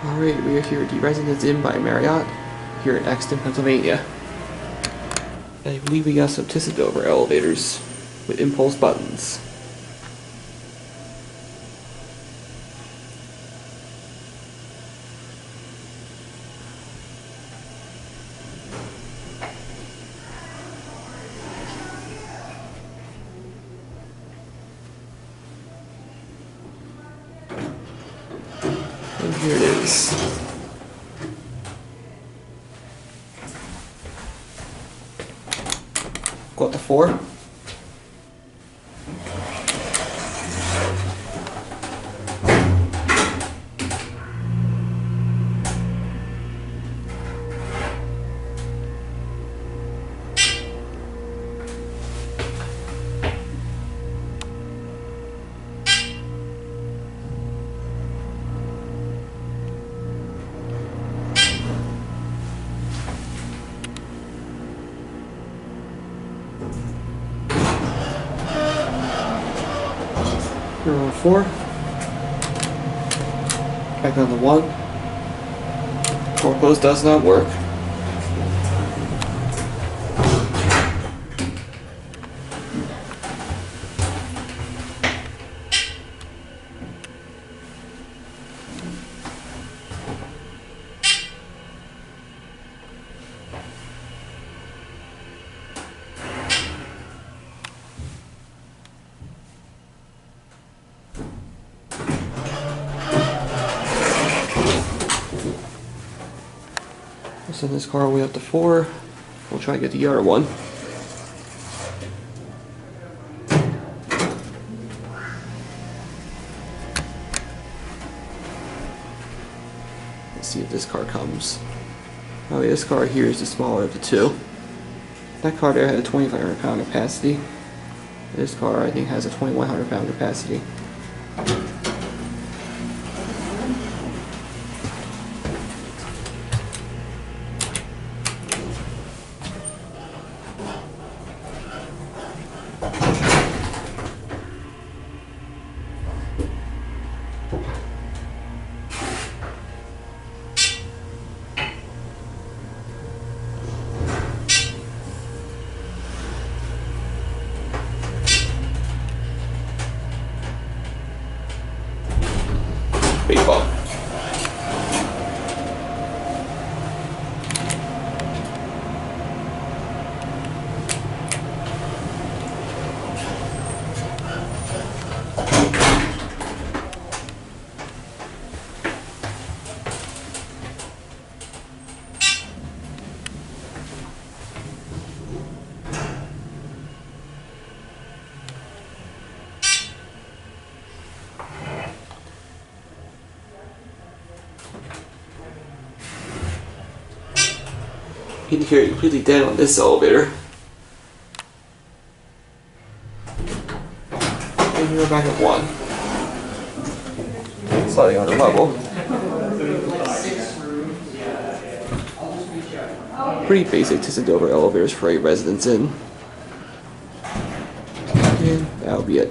Alright, we are here at the Residence Inn by Marriott, here in Exton, Pennsylvania. And I believe we got some ThyssenDover elevators with impulse buttons. And here it is. Go up to 4. Here on 4. Back on the 1. 4 close does not work. We'll send this car all the way up to 4. We'll try and get the other one. Let's see if this car comes. Oh, yeah, this car here is the smaller of the two. That car there had a 2,500 pound capacity. This car, I think, has a 2,100 pound capacity. Baseball. Indicator completely dead on this elevator. And we're back at 1. Slightly under level. Pretty basic ThyssenDover elevators for a Residence Inn. And that'll be it.